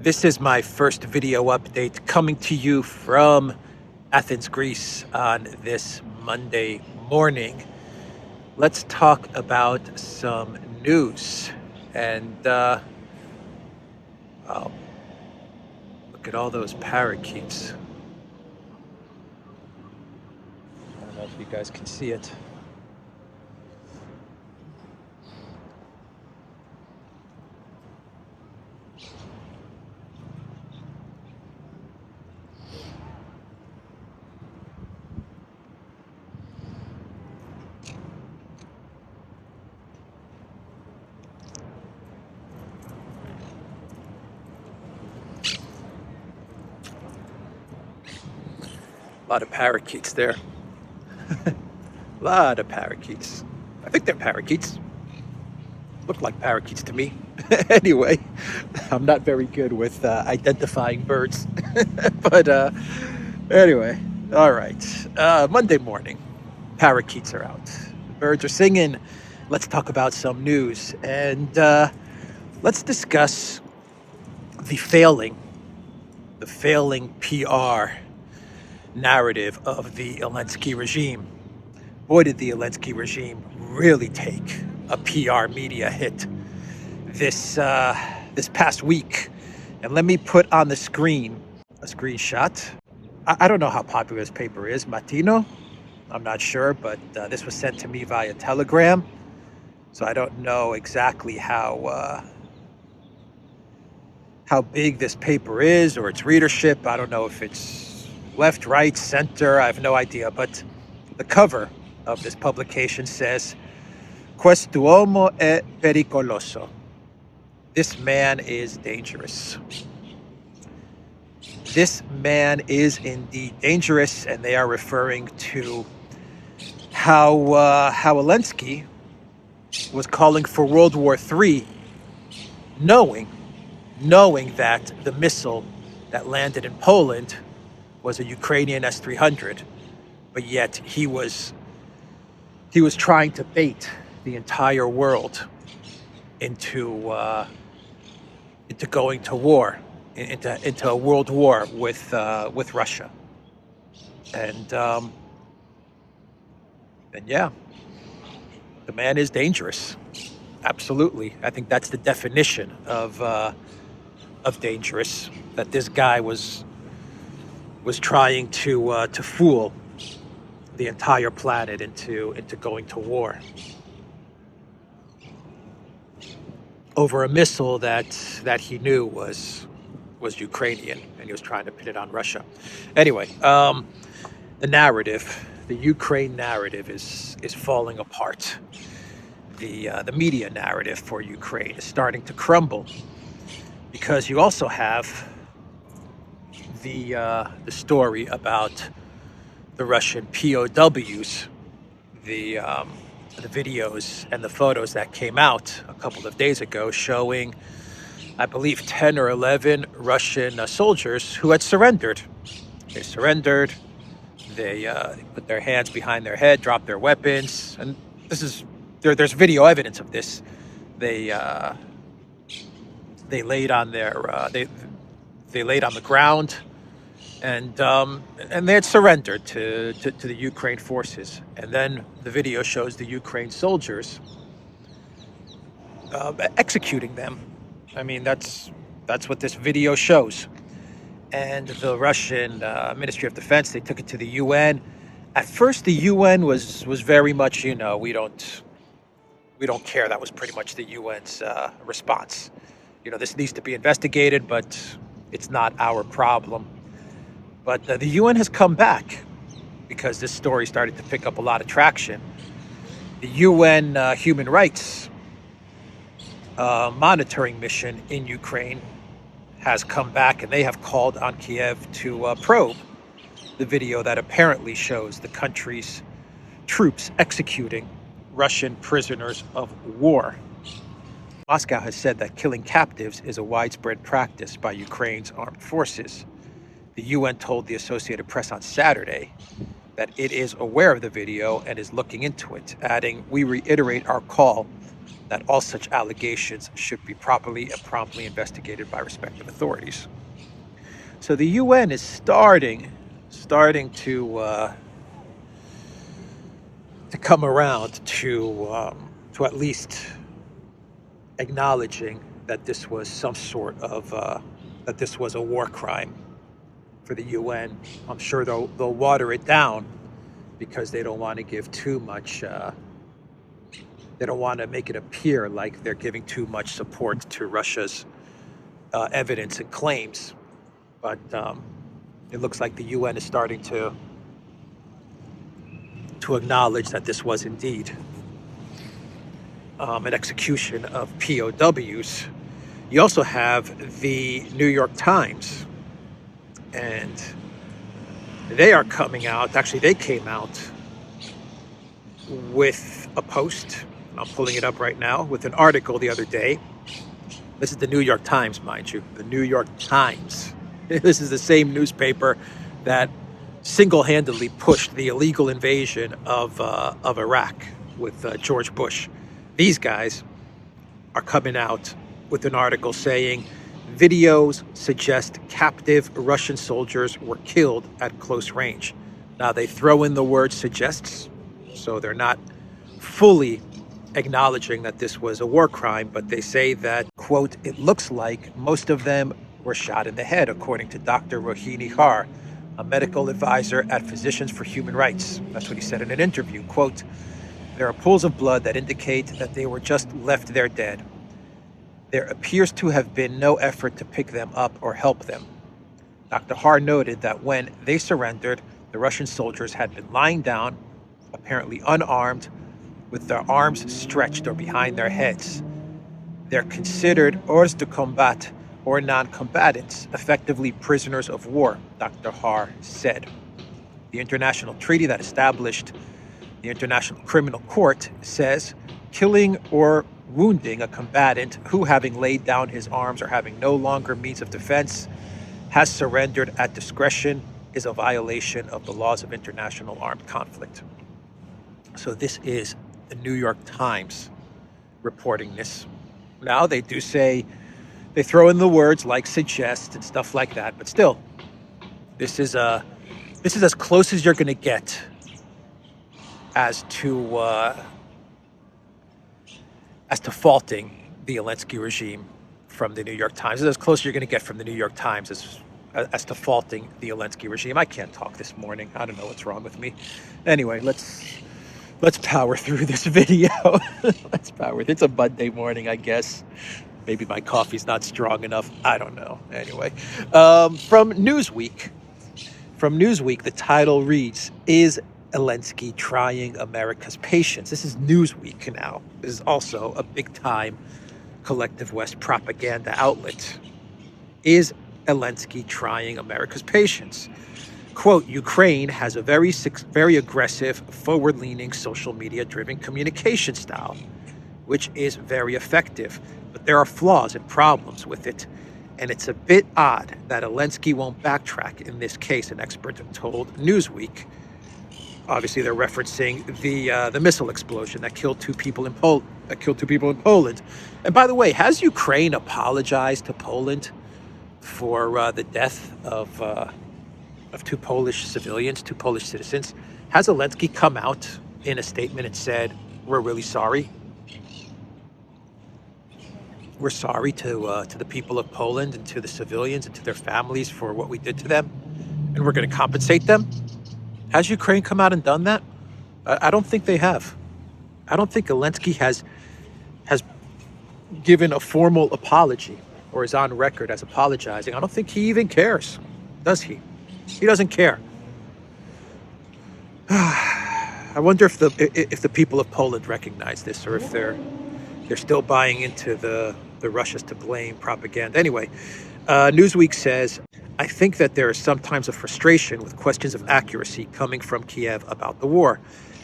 This is my first video update coming to you from Athens, Greece on this Monday morning. Let's talk about some news. And oh, look at all those parakeets. I don't know if you guys can see it. A lot of parakeets there. A lot of parakeets. I think they're parakeets. Look like parakeets to me. Anyway, I'm not very good with identifying birds. But anyway, all right. Monday morning, parakeets are out. The birds are singing. Let's talk about some news. And let's discuss the failing PR narrative of the Elensky regime. Boy, did the Elensky regime really take a PR media hit this past week. And let me put on the screen a screenshot. I don't know how popular this paper is, Matino. I'm not sure, but this was sent to me via Telegram. So I don't know exactly how big this paper is or its readership. I don't know if it's left, right, center. I have no idea. But the cover of this publication says, "Quest'uomo è pericoloso." This man is dangerous. This man is indeed dangerous, and they are referring to how Elensky was calling for World War III, knowing that the missile that landed in Poland was a Ukrainian S-300, but yet he was trying to bait the entire world into going to war, into a world war with Russia, and yeah, the man is dangerous. Absolutely, I think that's the definition of dangerous. That this guy was trying to fool the entire planet into going to war over a missile that he knew was Ukrainian, and he was trying to pin it on Russia. Anyway, the narrative, the Ukraine narrative, is falling apart. The media narrative for Ukraine is starting to crumble, because you also have the story about the Russian POWs, the videos and the photos that came out a couple of days ago showing, I believe, 10 or 11 Russian soldiers who had surrendered. They surrendered. They put their hands behind their head, dropped their weapons, and there's video evidence of this. They laid on they laid on the ground, and they had surrendered to the Ukraine forces. And then the video shows the Ukraine soldiers executing them. I mean, that's what this video shows. And the Russian Ministry of Defense, they took it to the UN. At first, the UN was very much, we don't care. That was pretty much the UN's response. This needs to be investigated, but it's not our problem. But the UN has come back because this story started to pick up a lot of traction. The UN Human Rights monitoring mission in Ukraine has come back, and they have called on Kiev to probe the video that apparently shows the country's troops executing Russian prisoners of war. Moscow has said that killing captives is a widespread practice by Ukraine's armed forces. The UN told the Associated Press on Saturday that it is aware of the video and is looking into it, adding, "We reiterate our call that all such allegations should be properly and promptly investigated by respective authorities. So the UN is starting to come around to at least acknowledging that this was some sort of that this was a war crime for the UN. I'm sure they'll water it down because they don't want to give too much. They don't want to make it appear like they're giving too much support to Russia's evidence and claims. But it looks like the UN is starting to acknowledge that this was indeed an execution of POWs. You also have the New York Times, and they are coming out. Actually, they came out with a post. I'm pulling it up right now with an article the other day. This is the New York Times, mind you, the New York Times. This is the same newspaper that single-handedly pushed the illegal invasion of Iraq with George Bush. These guys are coming out with an article saying videos suggest captive Russian soldiers were killed at close range. Now they throw in the word suggests, so they're not fully acknowledging that this was a war crime, but they say that, quote, it looks like most of them were shot in the head, according to Dr. Rohini Har, a medical advisor at Physicians for Human Rights. That's what he said in an interview. Quote, there are pools of blood that indicate that they were just left there dead. There appears to have been no effort to pick them up or help them. Dr. Har noted that when they surrendered, the Russian soldiers had been lying down, apparently unarmed, with their arms stretched or behind their heads. They're considered hors de combat or non-combatants, effectively prisoners of war, Dr. Har said. The international treaty that established the International Criminal Court says killing or wounding a combatant who, having laid down his arms or having no longer means of defense, has surrendered at discretion is a violation of the laws of international armed conflict. So this is the New York Times reporting this. Now they do say, they throw in the words like suggest and stuff like that, but still, this is as close as you're going to get as to faulting the Elensky regime from the New York Times. This is as close as you're going to get from the New York Times as to faulting the Elensky regime. I can't talk this morning. I don't know what's wrong with me. Anyway, let's power through this video. Let's power. It's a Monday morning, I guess. Maybe my coffee's not strong enough. I don't know. Anyway, from Newsweek, the title reads, "Is Elensky trying America's patience?" This is Newsweek now. This is also a big-time collective West propaganda outlet. Is Elensky trying America's patience? Quote, Ukraine has a very aggressive, forward-leaning, social media-driven communication style, which is very effective. But there are flaws and problems with it, and it's a bit odd that Elensky won't backtrack in this case, an expert told Newsweek. Obviously, they're referencing the missile explosion that killed two people in Poland. And by the way, has Ukraine apologized to Poland for the death of two Polish civilians, two Polish citizens? Has Elensky come out in a statement and said, "We're really sorry. We're sorry to the people of Poland and to the civilians and to their families for what we did to them, and we're going to compensate them"? Has Ukraine come out and done that? I don't think they have. I don't think Elensky has given a formal apology or is on record as apologizing. I don't think he even cares, does he? He doesn't care. I wonder if the people of Poland recognize this, or if they're still buying into the Russia's to blame propaganda. Anyway, Newsweek says, I think that there is sometimes a frustration with questions of accuracy coming from Kiev about the war.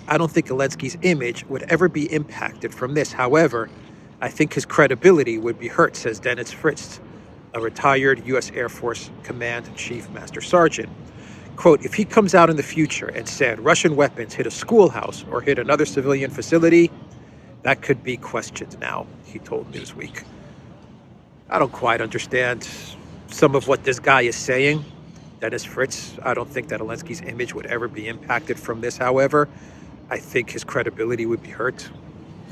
I don't think Elensky's image would ever be impacted from this. However, I think his credibility would be hurt, says Dennis Fritz, a retired U.S. Air Force Command Chief Master Sergeant. Quote, if he comes out in the future and said Russian weapons hit a schoolhouse or hit another civilian facility, That could be questioned now, he told Newsweek. I don't quite understand some of what this guy is saying. Dennis Fritz, I don't think that Elensky's image would ever be impacted from this, however. I think his credibility would be hurt.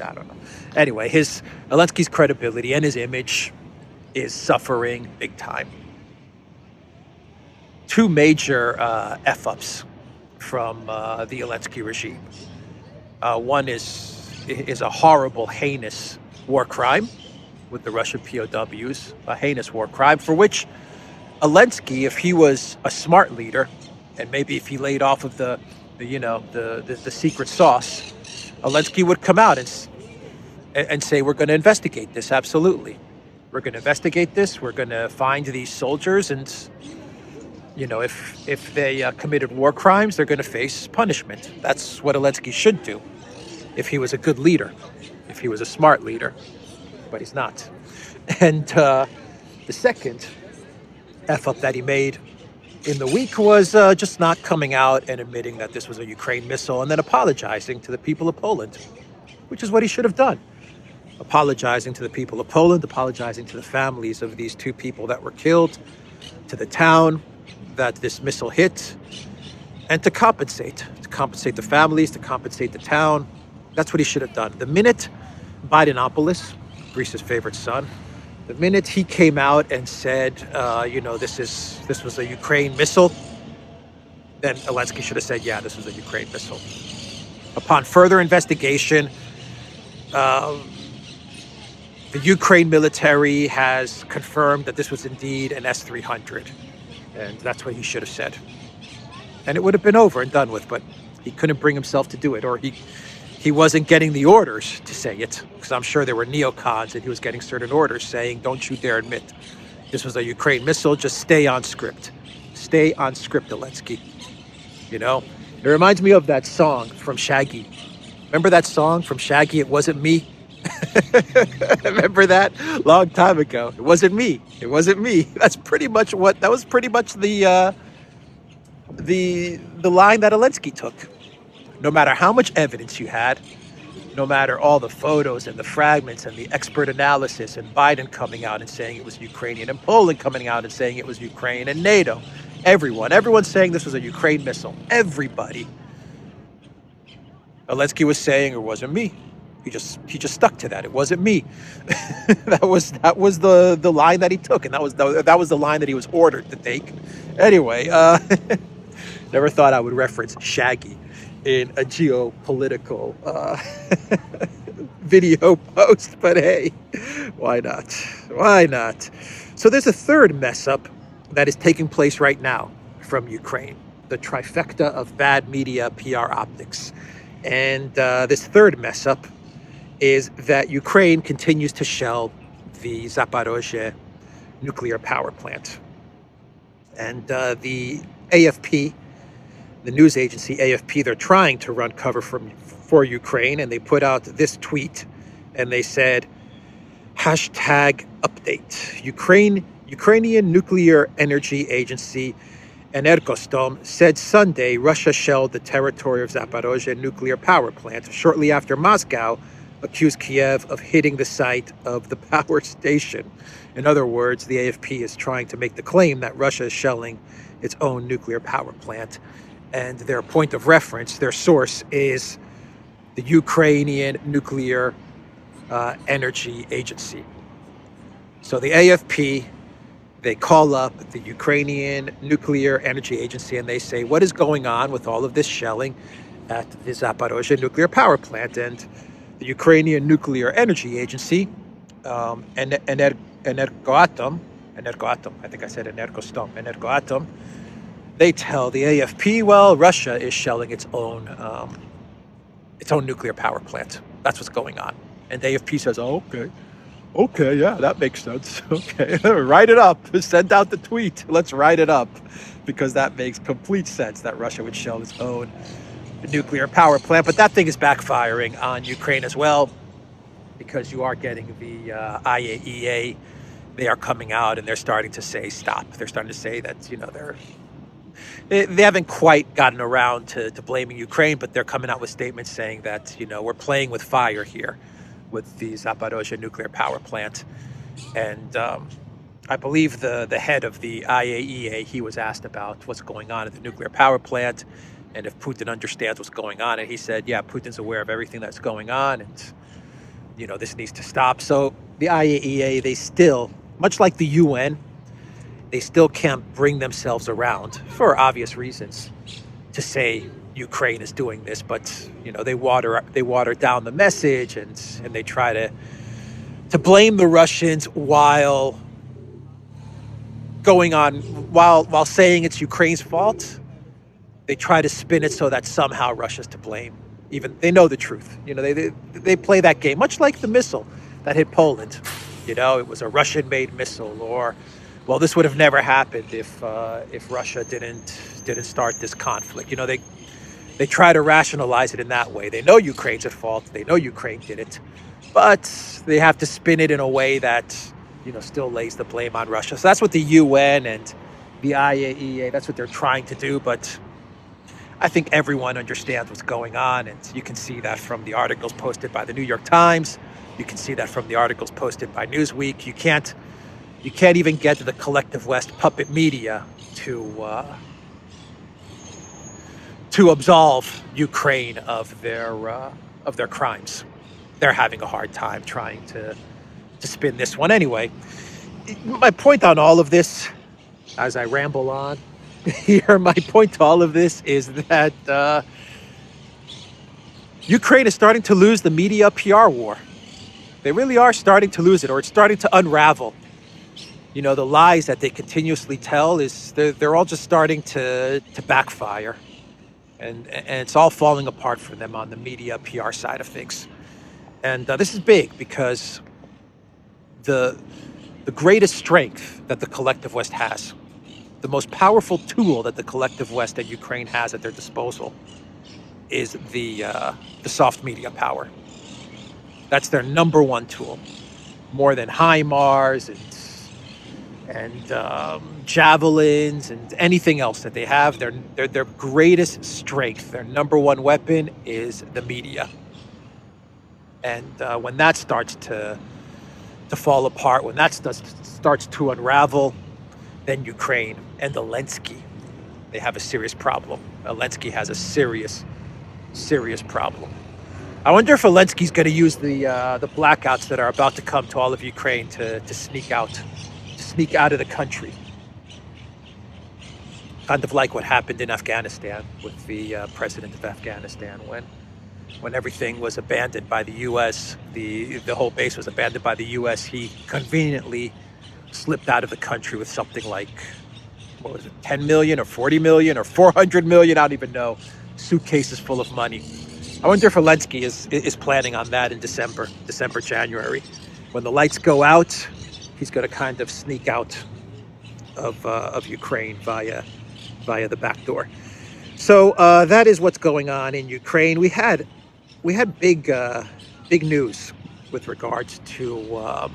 I don't know. Anyway, Elensky's credibility and his image is suffering big time. Two major F-ups from the Elensky regime. One is a horrible, heinous war crime with the Russian POWs, a heinous war crime for which Elensky, if he was a smart leader, and maybe if he laid off of the secret sauce, Elensky would come out and say, we're going to investigate this, absolutely. We're going to investigate this, we're going to find these soldiers, and, if they committed war crimes, they're going to face punishment. That's what Elensky should do if he was a good leader, if he was a smart leader, but he's not. And the second F-up that he made in the week was just not coming out and admitting that this was a Ukraine missile and then apologizing to the people of Poland, which is what he should have done. Apologizing to the people of Poland, apologizing to the families of these two people that were killed, to the town that this missile hit, and to compensate the families, to compensate the town. That's what he should have done. The minute Bidenopoulos, Greece's favorite son, the minute he came out and said, this was a Ukraine missile, then Elensky should have said, yeah, this was a Ukraine missile. Upon further investigation, the Ukraine military has confirmed that this was indeed an S-300. And that's what he should have said. And it would have been over and done with, but he couldn't bring himself to do it, or he wasn't getting the orders to say it, because I'm sure there were neocons and he was getting certain orders saying, don't you dare admit this was a Ukraine missile, just stay on script. Stay on script, Elensky. It reminds me of that song from Shaggy. Remember that song from Shaggy, It Wasn't Me? Remember that? Long time ago. It wasn't me. It wasn't me. That was pretty much the line that Elensky took. No matter how much evidence you had, no matter all the photos and the fragments and the expert analysis, and Biden coming out and saying it was Ukrainian, and Poland coming out and saying it was Ukraine, and NATO, everyone's saying this was a Ukraine missile. Everybody. Elensky was saying it wasn't me. He just stuck to that. It wasn't me. that was the line that he took, and that was the line that he was ordered to take. Anyway, never thought I would reference Shaggy in a geopolitical video post, but hey, why not? Why not? So there's a third mess up that is taking place right now from Ukraine, the trifecta of bad media PR optics. And this third mess up is that Ukraine continues to shell the Zaporizhzhia nuclear power plant. And the AFP, the news agency AFP, they're trying to run cover for Ukraine, and they put out this tweet, and they said, #update. Ukrainian Nuclear Energy Agency Energostom said Sunday Russia shelled the territory of Zaporizhzhia nuclear power plant shortly after Moscow accused Kiev of hitting the site of the power station. In other words, the AFP is trying to make the claim that Russia is shelling its own nuclear power plant. And their point of reference, their source, is the Ukrainian Nuclear Energy Agency. So the AFP, they call up the Ukrainian Nuclear Energy Agency and they say, what is going on with all of this shelling at the Zaporizhzhia nuclear power plant? And the Ukrainian Nuclear Energy Agency, Energoatom, I think I said Energoatom, they tell the AFP, well, Russia is shelling its own nuclear power plant. That's what's going on. And the AFP says, oh, okay, yeah, that makes sense. Okay, write it up. Send out the tweet. Let's write it up, because that makes complete sense that Russia would shell its own nuclear power plant. But that thing is backfiring on Ukraine as well, because you are getting the IAEA. They are coming out and they're starting to say stop. They're starting to say that, they haven't quite gotten around to blaming Ukraine, but they're coming out with statements saying that, we're playing with fire here. with the Zaporizhzhia nuclear power plant. And I believe the head of the IAEA, he was asked about what's going on at the nuclear power plant and if Putin understands what's going on. And he said, yeah, Putin's aware of everything that's going on, and this needs to stop. So the IAEA, they still, much like the UN, they still can't bring themselves around, for obvious reasons, to say Ukraine is doing this. But they water down the message, and they try to blame the Russians while saying it's Ukraine's fault. They try to spin it so that somehow Russia's to blame. Even they know the truth. They play that game, much like the missile that hit Poland. It was a Russian-made missile, or, well, this would have never happened if Russia didn't start this conflict. They try to rationalize it in that way. They know Ukraine's at fault. They know Ukraine did it, but they have to spin it in a way that still lays the blame on Russia. So that's what the UN and the IAEA, that's what they're trying to do. But I think everyone understands what's going on, and you can see that from the articles posted by the New York Times. You can see that from the articles posted by Newsweek. You can't even get to the collective West puppet media to absolve Ukraine of their crimes. They're having a hard time trying to spin this one. Anyway, my point on all of this, as I ramble on here, my point to all of this is that Ukraine is starting to lose the media PR war. They really are starting to lose it, or it's starting to unravel. The lies that they continuously tell they're all just starting to backfire, and it's all falling apart for them on the media PR side of things. And this is big because the greatest strength that the collective West has, the most powerful tool that the collective West and Ukraine has at their disposal, is the soft media power. That's their number one tool, more than HIMARS and javelins and anything else that they have. Their greatest strength, their number one weapon, is the media. And when that starts to fall apart, when that starts to unravel, then Ukraine and Elensky, they have a serious problem. Elensky has a serious problem. I wonder if Elensky's going to use the blackouts that are about to come to all of Ukraine to sneak out of the country. Kind of like what happened in Afghanistan with the president of Afghanistan when everything was abandoned by the U.S., the whole base was abandoned by the U.S., he conveniently slipped out of the country with something like, 10 million or 40 million or 400 million, I don't even know, suitcases full of money. I wonder if Elensky is planning on that in December, January. When the lights go out, he's going to kind of sneak out of Ukraine via the back door. So that is what's going on in Ukraine. We had big news with regards to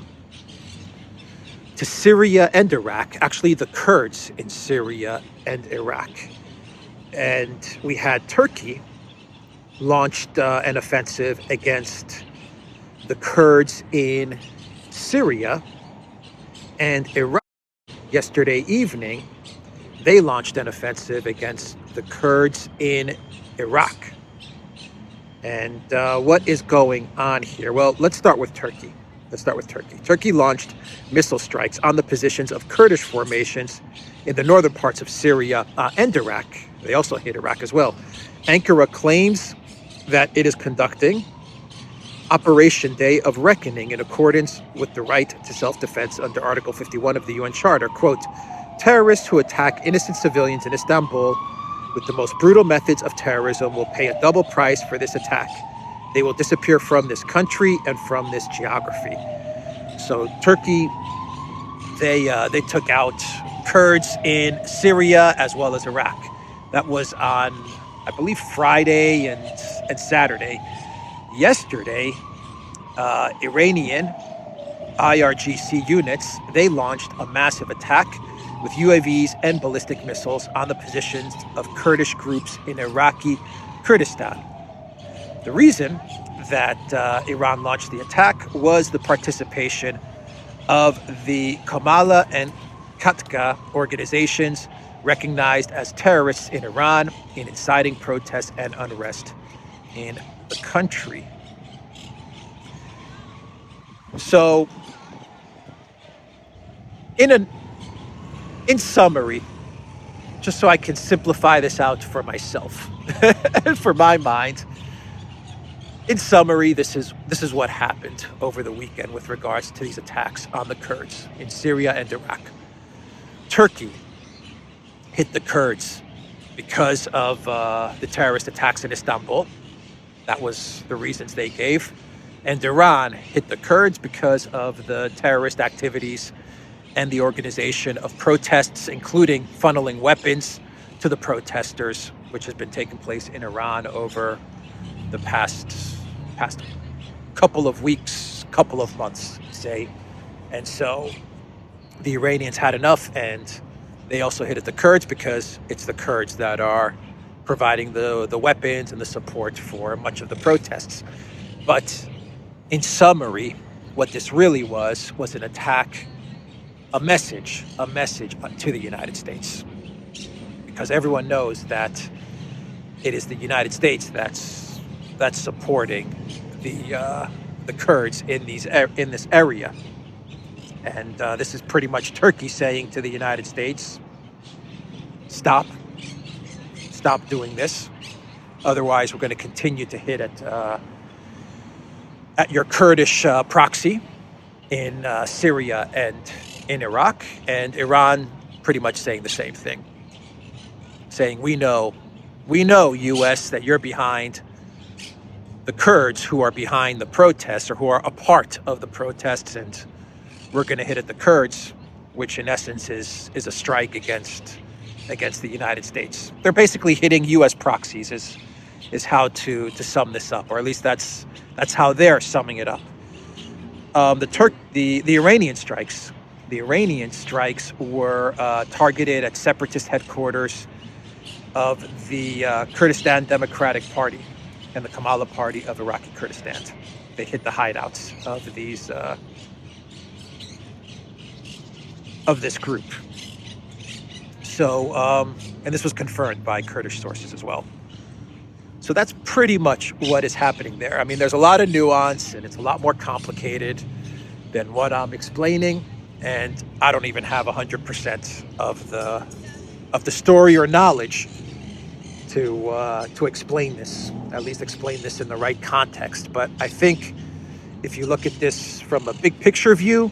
Syria and Iraq. Actually, the Kurds in Syria and Iraq, and we had Turkey launched an offensive against the Kurds in Syria, and Iraq yesterday evening. They launched an offensive against the Kurds in Iraq. And what is going on here? Well, let's start with Turkey. Turkey launched missile strikes on the positions of Kurdish formations in the northern parts of Syria and Iraq. They also hit Iraq as well. Ankara claims that it is conducting Operation Day of Reckoning in accordance with the right to self-defense under Article 51 of the UN Charter. Quote, terrorists who attack innocent civilians in Istanbul with the most brutal methods of terrorism will pay a double price for this attack. They will disappear from this country and from this geography. So Turkey, they took out Kurds in Syria as well as Iraq. That was on, I believe, Friday and Saturday. Yesterday, Iranian IRGC units, they launched a massive attack with UAVs and ballistic missiles on the positions of Kurdish groups in Iraqi Kurdistan. The reason that Iran launched the attack was the participation of the Kamala and Katka organizations recognized as terrorists in Iran in inciting protests and unrest in the country. So, in summary, just so I can simplify this out for myself and for my mind, in summary, this is what happened over the weekend with regards to these attacks on the Kurds in Syria and Iraq. Turkey hit the Kurds because of the terrorist attacks in Istanbul. That was the reasons they gave. And Duran hit the Kurds because of the terrorist activities and the organization of protests, including funneling weapons to the protesters, which has been taking place in Iran over the past couple of weeks, couple of months, say. And so the Iranians had enough, and they also hit at the Kurds because it's the Kurds that are providing the weapons and the support for much of the protests. But in summary, what this really was an attack, a message to the United States. Because everyone knows that it is the United States that's supporting the Kurds in this area. And this is pretty much Turkey saying to the United States, stop doing this. Otherwise, we're going to continue to hit at your Kurdish proxy in Syria and in Iraq. And Iran pretty much saying the same thing, saying, we know, U.S., that you're behind the Kurds who are behind the protests or who are a part of the protests, and we're going to hit at the Kurds, which in essence is a strike against the United States. They're basically hitting U.S. proxies is how to sum this up, or at least that's how they're summing it up. The Iranian strikes were targeted at separatist headquarters of the Kurdistan Democratic Party and the Kamala Party of Iraqi Kurdistan. They hit the hideouts of these of this group. So, and this was confirmed by Kurdish sources as well. So that's pretty much what is happening there. I mean, there's a lot of nuance, and it's a lot more complicated than what I'm explaining. And I don't even have 100% of the story or knowledge to explain this, at least explain this in the right context. But I think if you look at this from a big picture view,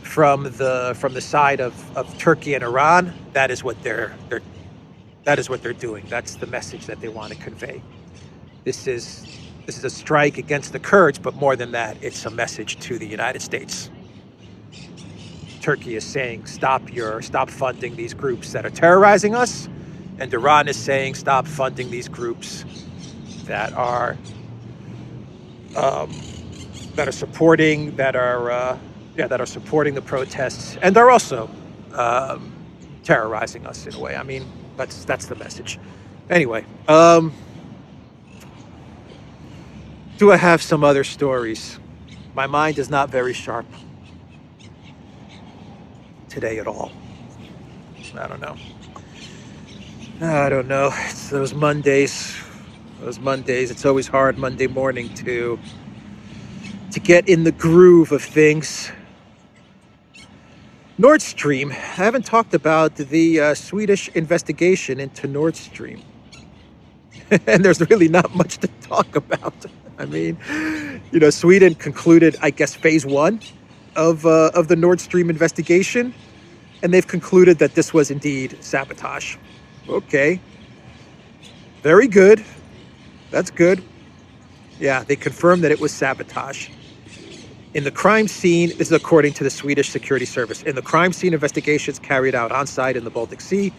from the side of Turkey and Iran, that is what they're doing. That's the message that they want to convey. This is a strike against the Kurds, but more than that, it's a message to the United States. Turkey is saying, stop funding these groups that are terrorizing us, and Iran is saying, stop funding these groups that are supporting the protests, and they're also terrorizing us in a way. I mean, that's the message. Anyway, do I have some other stories? My mind is not very sharp today at all. I don't know. It's those Mondays. It's always hard Monday morning to get in the groove of things. Nord Stream. I haven't talked about the Swedish investigation into Nord Stream. And there's really not much to talk about. I mean, Sweden concluded, I guess, phase 1 of the Nord Stream investigation, and they've concluded that this was indeed sabotage. Okay. Very good. That's good. Yeah, they confirmed that it was sabotage. In the crime scene, this is according to the Swedish Security Service, in the crime scene investigations carried out on site in the Baltic Sea,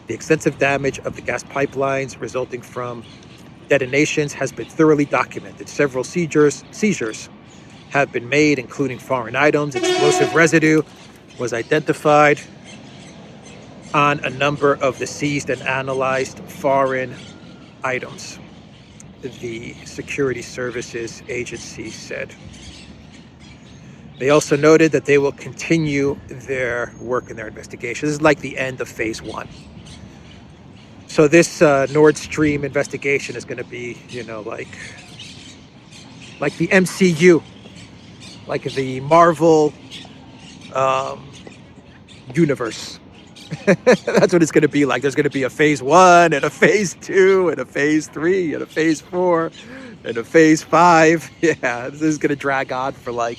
the extensive damage of the gas pipelines resulting from detonations has been thoroughly documented. Several seizures have been made, including foreign items. Explosive residue was identified on a number of the seized and analyzed foreign items. the Security Services Agency said. They also noted that they will continue their work in their investigation. This is like the end of phase 1. So this Nord Stream investigation is going to be, like the MCU, like the Marvel universe. That's what it's going to be like. There's going to be a phase 1 and a phase 2 and a phase 3 and a phase 4 and a phase 5. Yeah, this is going to drag on for like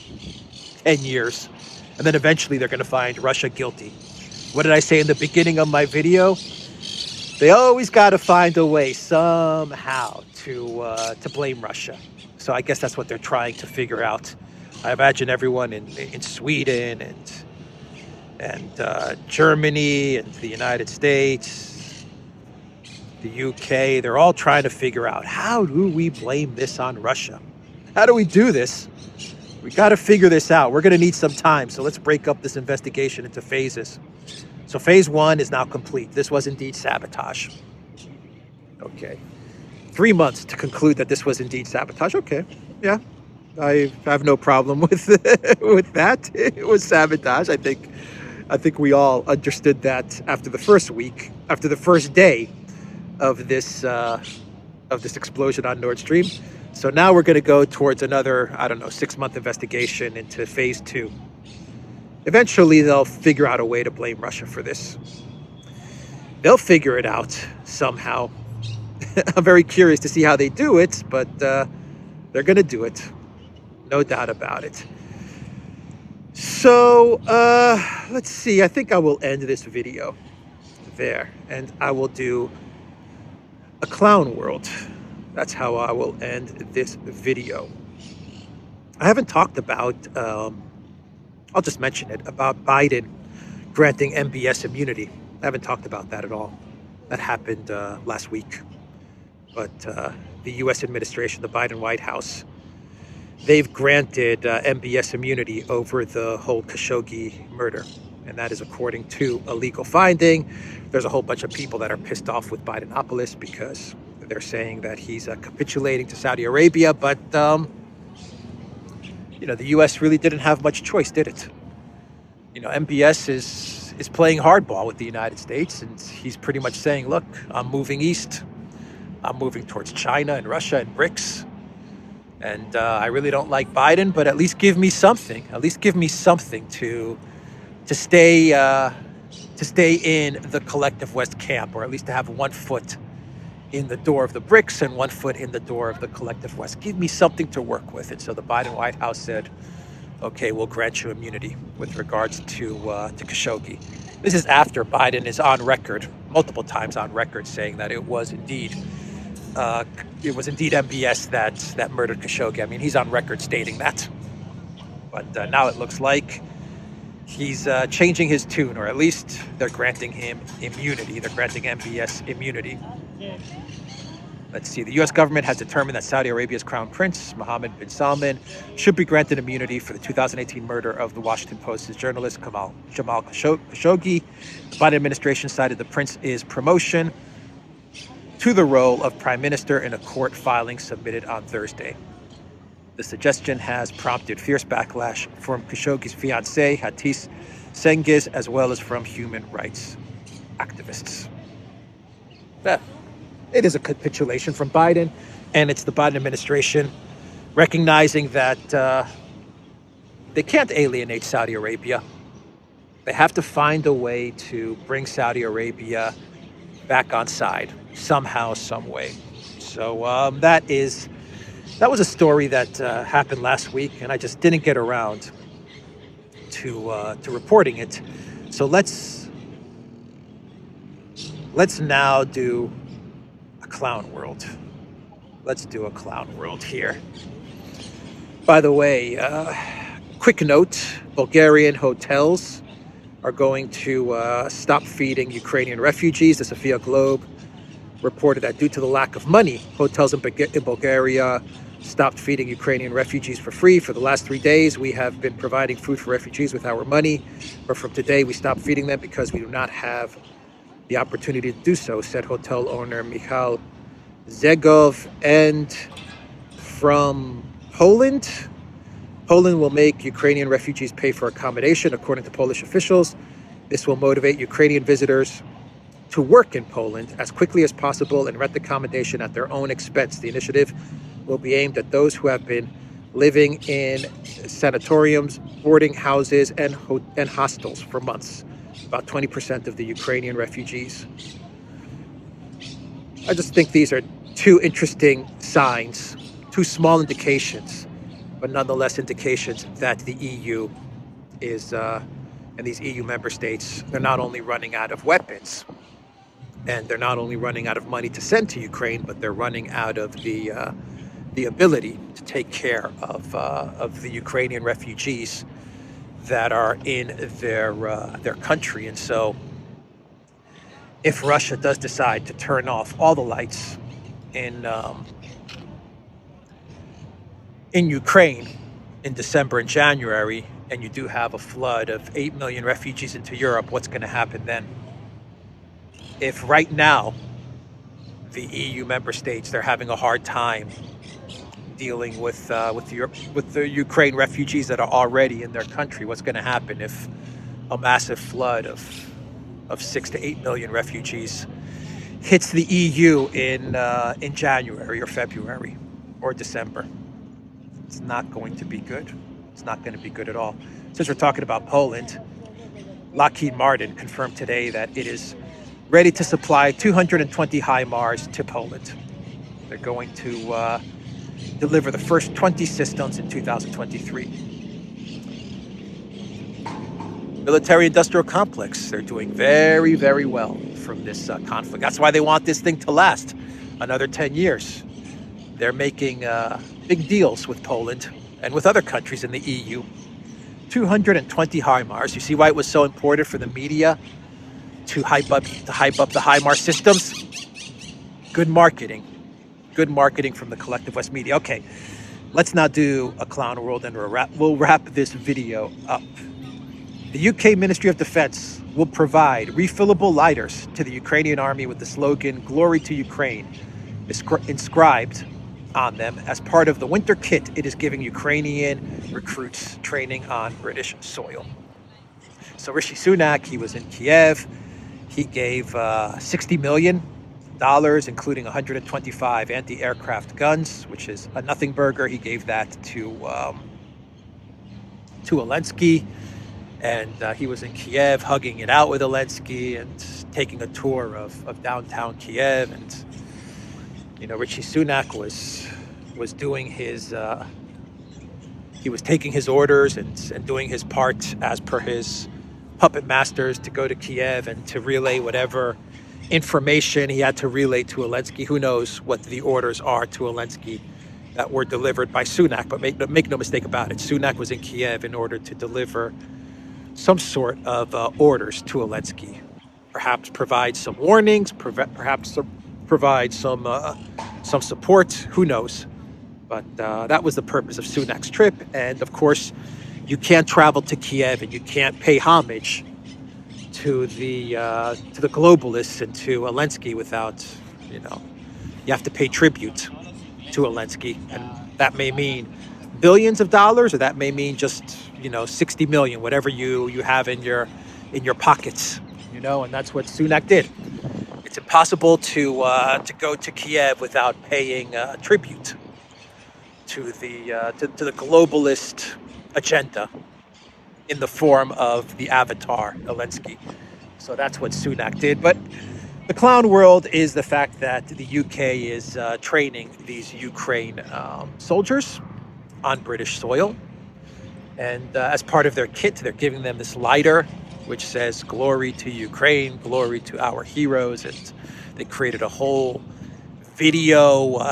10 years. And then eventually they're going to find Russia guilty. What did I say in the beginning of my video? They always got to find a way somehow to blame Russia. So I guess that's what they're trying to figure out. I imagine everyone in Sweden and Germany and the United States, the UK, they're all trying to figure out, how do we blame this on Russia? How do we do this? We got to figure this out. We're going to need some time. So let's break up this investigation into phases. So phase 1 is now complete. This was indeed sabotage. Okay. 3 months to conclude that this was indeed sabotage. Okay. Yeah. I have no problem with with that. It was sabotage. I think we all understood that after the first week, after the first day of this explosion on Nord Stream. So now we're going to go towards another, 6-month investigation into phase 2. Eventually, they'll figure out a way to blame Russia for this. They'll figure it out somehow. I'm very curious to see how they do it, but they're going to do it. No doubt about it. So, let's see. I think I will end this video there, and I will do a clown world. That's how I will end this video. I haven't talked about, I'll just mention it, about Biden granting MBS immunity. I haven't talked about that at all. That happened last week. But the U.S. administration, the Biden White House, they've granted MBS immunity over the whole Khashoggi murder. And that is according to a legal finding. There's a whole bunch of people that are pissed off with Bidenopolis because they're saying that he's capitulating to Saudi Arabia. But, the U.S. really didn't have much choice, did it? MBS is playing hardball with the United States. And he's pretty much saying, look, I'm moving east. I'm moving towards China and Russia and BRICS. And I really don't like Biden, but at least give me something. At least give me something to stay in the collective West camp, or at least to have 1 foot in the door of the BRICS and 1 foot in the door of the collective West. Give me something to work with. And so the Biden White House said, okay, we'll grant you immunity with regards to Khashoggi. This is after Biden is on record, multiple times on record, saying that it was indeed MBS that murdered Khashoggi. I mean, he's on record stating that. But now it looks like he's changing his tune, or at least they're granting him immunity. They're granting MBS immunity. Let's see. The U.S. government has determined that Saudi Arabia's Crown Prince, Mohammed bin Salman, should be granted immunity for the 2018 murder of the Washington Post's journalist Jamal Khashoggi. The Biden administration cited the prince's promotion to the role of prime minister in a court filing submitted on Thursday. The suggestion has prompted fierce backlash from Khashoggi's fiancée, Hatice Cengiz, as well as from human rights activists. It is a capitulation from Biden, and it's the Biden administration recognizing that they can't alienate Saudi Arabia. They have to find a way to bring Saudi Arabia back on side somehow, some way. So that was a story that happened last week, and I just didn't get around to reporting it. So let's now do a clown world. Let's do a clown world here. By the way, quick note: Bulgarian hotels are going to stop feeding Ukrainian refugees. The Sofia Globe reported that due to the lack of money, hotels in Bulgaria stopped feeding Ukrainian refugees for free. For the last 3 days, we have been providing food for refugees with our money, but from today, we stopped feeding them because we do not have the opportunity to do so, said hotel owner Michal Zegov, and from Poland. Poland will make Ukrainian refugees pay for accommodation, according to Polish officials. This will motivate Ukrainian visitors to work in Poland as quickly as possible and rent accommodation at their own expense. The initiative will be aimed at those who have been living in sanatoriums, boarding houses, and hostels for months. About 20% of the Ukrainian refugees. I just think these are two interesting signs, two small indications, but nonetheless indications that the EU is, and these EU member states, they're not only running out of weapons, and they're not only running out of money to send to Ukraine, but they're running out of the ability to take care of the Ukrainian refugees that are in their country. And so, if Russia does decide to turn off all the lights in Ukraine in December and January, and you do have a flood of 8 million refugees into Europe, what's going to happen then? If right now the EU member states, they're having a hard time dealing with the Ukraine refugees that are already in their country, what's going to happen if a massive flood of 6 to 8 million refugees hits the EU in January or February or December? It's not going to be good. It's not going to be good at all. Since we're talking about Poland, Lockheed Martin confirmed today that it is ready to supply 220 HIMARS to Poland. They're going to deliver the first 20 systems in 2023. Military-industrial complex, they're doing very, very well from this conflict. That's why they want this thing to last another 10 years. They're making big deals with Poland and with other countries in the EU. 220 HIMARS. You see why it was so important for the media to hype up the HIMARS systems? Good marketing. Good marketing from the collective West media. Okay, let's not do a clown world and we'll wrap this video up. The UK Ministry of Defense will provide refillable lighters to the Ukrainian army with the slogan, "Glory to Ukraine," inscribed on them as part of the winter kit it is giving Ukrainian recruits training on British soil. So Rishi Sunak, he was in Kiev. He gave $60 million, including 125 anti-aircraft guns, which is a nothing burger. He gave that to Elensky. And he was in Kiev hugging it out with Elensky and taking a tour of downtown Kiev. And, you know, Rishi Sunak was doing his, he was taking his orders and doing his part as per his puppet masters to go to Kiev and to relay whatever information he had to relay to Elensky. Who knows what the orders are to Elensky that were delivered by Sunak. But make no mistake about it, Sunak was in Kiev in order to deliver some sort of orders to Elensky. Perhaps provide some warnings, perhaps provide some support, who knows. But that was the purpose of Sunak's trip. And of course, you can't travel to Kiev and you can't pay homage to the globalists and to Elensky without, you know, you have to pay tribute to Elensky. And that may mean billions of dollars, or that may mean just, you know, 60 million, whatever you have in your pockets, you know. And that's what Sunak did. It's impossible to go to Kiev without paying tribute to the globalist agenda in the form of the avatar Elensky. So that's what Sunak did. But the clown world is the fact that the UK is training these Ukraine soldiers on British soil. And as part of their kit, they're giving them this lighter, which says, "Glory to Ukraine, glory to our heroes." And they created a whole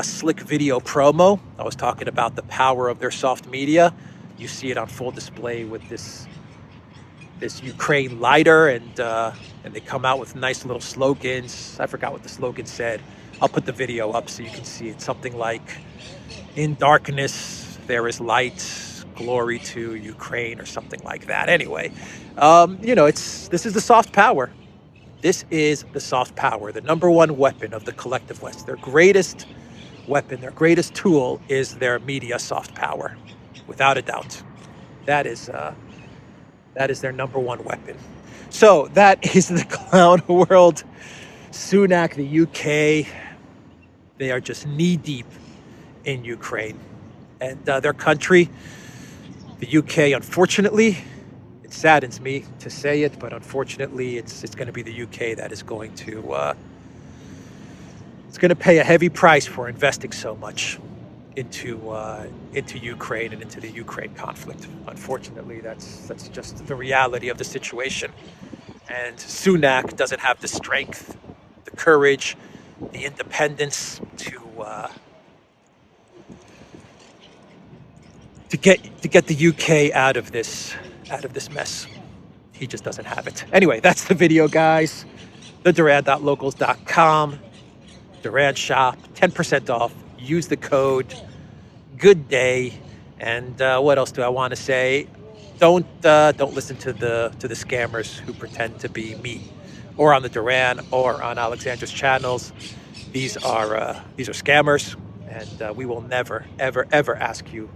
slick video promo. I was talking about the power of their soft media. You see it on full display with this Ukraine lighter, and they come out with nice little slogans. I forgot what the slogan said. I'll put the video up so you can see it. Something like, "In darkness there is light, glory to Ukraine," or something like that. Anyway, you know, this is the soft power. This is the soft power, the number one weapon of the collective West. Their greatest weapon, their greatest tool is their media soft power, without a doubt. That is their number one weapon. So that is the clown world. Sunak, the UK, they are just knee deep in Ukraine. And their country, the UK, unfortunately, it saddens me to say it, but unfortunately, it's going to be the UK that is going to it's going to pay a heavy price for investing so much into Ukraine and into the Ukraine conflict. Unfortunately, that's just the reality of the situation. And Sunak doesn't have the strength, the courage, the independence to get the UK out of this mess. He just doesn't have it. Anyway, that's the video, guys. The Duran.locals.com Duran shop, 10% off. Use the code. Good day. And what else do I want to say? Don't listen to the scammers who pretend to be me, or on the Duran, or on Alexandra's channels. These are scammers, and we will never, ever, ever ask you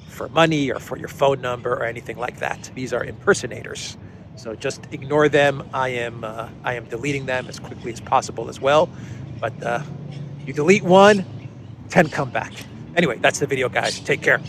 for money or for your phone number or anything like that. These are impersonators. So just ignore them. I am deleting them as quickly as possible as well. But you delete one, 10 come back. Anyway, that's the video, guys. Take care.